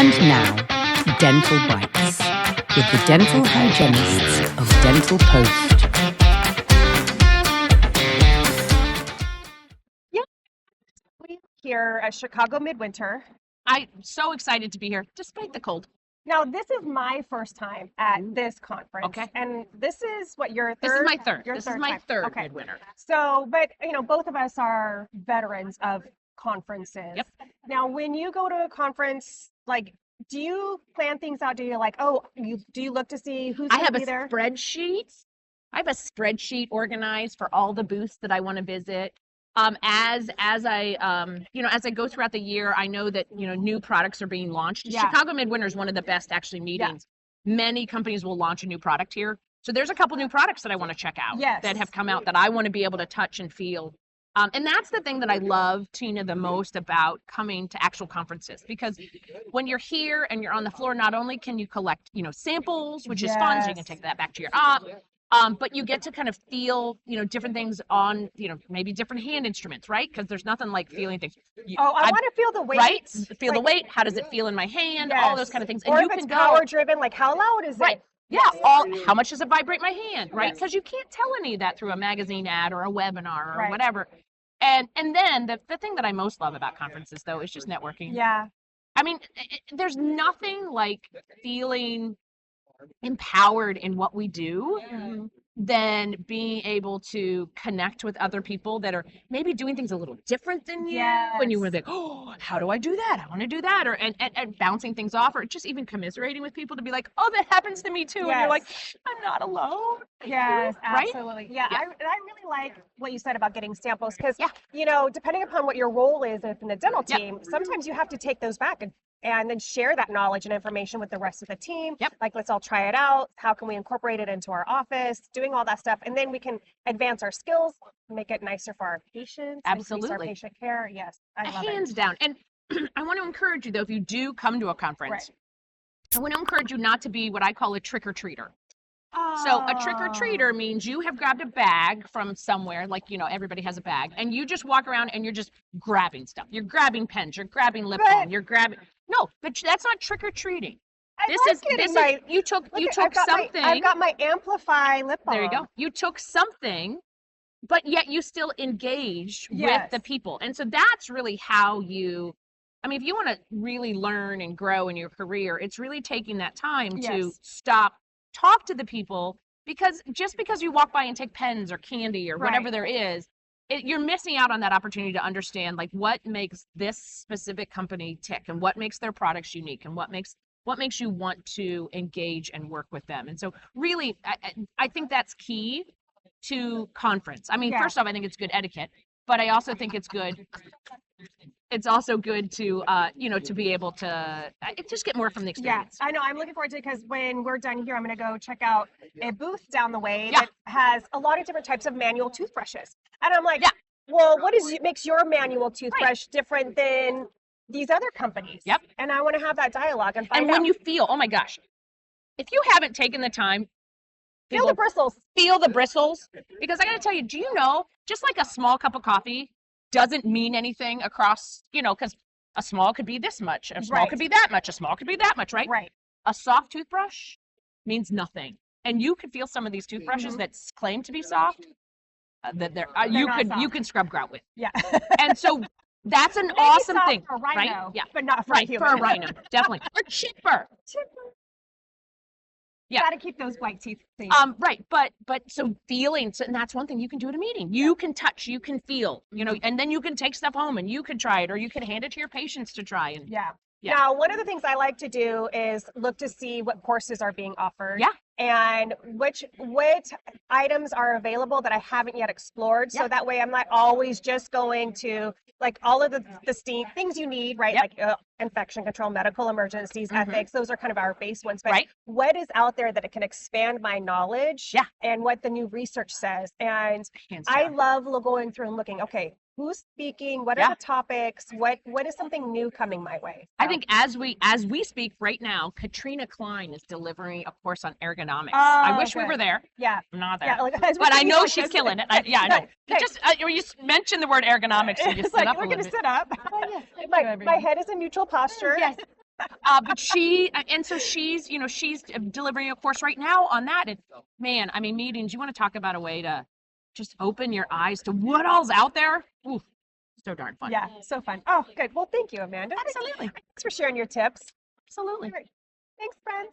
And now, Dental Bites, with the dental hygienists of Dental Post. Yeah, we're here at Chicago Midwinter. I'm so excited to be here, despite the cold. Now, this is my first time at this conference. Okay. And this is what, your third? This is my third. Your This third is my time. third Okay. Midwinter. So, but, both of us are veterans of conferences. Yep. Now, when you go to a conference, do you plan things out? Do you do you look to see who's I going to have be a there? spreadsheet. I have a spreadsheet organized for all the booths that I want to visit. As I go throughout the year, I know that new products are being launched. Yeah. Chicago Midwinter is one of the best actually meetings. Many companies will launch a new product here. So there's a couple new products that I want to check out that have come out that I want to be able to touch and feel. And that's the thing that I love, Tina, the most about coming to actual conferences, because when you're here and you're on the floor, not only can you collect, samples, which is fun, so you can take that back to your op, but you get to kind of feel, different things on, maybe different hand instruments, right? Because there's nothing like feeling things. I want to feel the weight. Right? Feel the weight. How does it feel in my hand? All those kind of things. Or And if you it's can power driven, how loud is Right. it? Yeah, how much does it vibrate my hand, right? Because you can't tell any of that through a magazine ad or a webinar or whatever. And then the thing that I most love about conferences, though, is just networking. Yeah. I mean, there's nothing like feeling empowered in what we do than being able to connect with other people that are maybe doing things a little different than you. And you were like, oh, how do I do that? I want to do that. Or and bouncing things off, or just even commiserating with people to be like, oh, that happens to me too. And you're like, I'm not alone. Yes, Right? absolutely. Yeah. I really like what you said about getting samples, because depending upon what your role is in the dental team, sometimes you have to take those back and then share that knowledge and information with the rest of the team. Let's all try it out. How can we incorporate it into our office? Doing all that stuff. And then we can advance our skills, make it nicer for our patients. Absolutely. Increase our patient care. Yes, I love Hands it. down. And I want to encourage you, though, if you do come to a conference, I want to encourage you not to be what I call a trick-or-treater. So a trick-or-treater means you have grabbed a bag from somewhere, everybody has a bag, and you just walk around and you're just grabbing stuff. You're grabbing pens, you're grabbing lip balm, you're grabbing. No, but that's not trick-or-treating. You took something. I've got my Amplify lip balm. There you go. You took something, but yet you still engaged with the people. And so that's really how if you want to really learn and grow in your career, it's really taking that time to stop, talk to the people, because just because you walk by and take pens or candy or whatever there is, you're missing out on that opportunity to understand what makes this specific company tick, and what makes their products unique, and what makes you want to engage and work with them. And so really, I think that's key to conference. First off, I think it's good etiquette, but I also think it's good. It's also good to, to be able to just get more from the experience. Yeah, I know. I'm looking forward to it, because when we're done here, I'm going to go check out a booth down the way that has a lot of different types of manual toothbrushes. And I'm like, well, what makes your manual toothbrush different than these other companies? Yep. And I want to have that dialogue and find out. And when you feel, oh my gosh, if you haven't taken the time, feel the bristles. Feel the bristles. Because I got to tell you, do you know, just like a small cup of coffee doesn't mean anything across, because a small could be this much, a small could be that much, a small could be that much, right? Right. A soft toothbrush means nothing. And you could feel some of these toothbrushes that claim to be soft, that you can scrub grout with. Yeah. And so that's an Maybe awesome soft thing, for a rhino, right? Yeah. but not for a human. For a rhino, definitely. Or chipper. Yeah. Got to keep those white teeth clean. Right. But so feelings, and that's one thing you can do at a meeting. You can touch, you can feel, and then you can take stuff home and you can try it, or you can hand it to your patients to try. And Yeah. Now, one of the things I like to do is look to see what courses are being offered. Yeah. And what items are available that I haven't yet explored. So that way I'm not always just going to all of the STEAM things you need, right? Infection control, medical emergencies, ethics. Those are kind of our base ones. But what is out there that it can expand my knowledge and what the new research says? And I love going through and looking, okay, who's speaking? What are the topics? What is something new coming my way? I think as we speak right now, Katrina Klein is delivering a course on ergonomics. Oh, I wish we were there. Yeah. I'm not there. Yeah, but I know she's killing it. I know. Okay. Just you mentioned the word ergonomics and you It's sit up we're a going little to bit. sit up. My head is in neutral posture. Yes. But so she's, she's delivering a course right now on that. And man, I mean, meetings, you want to talk about a way to just open your eyes to what all's out there. Ooh, so darn fun. Yeah, so fun. Oh, good. Well, thank you, Amanda. Absolutely. Thanks for sharing your tips. Absolutely. Great. Thanks, friends.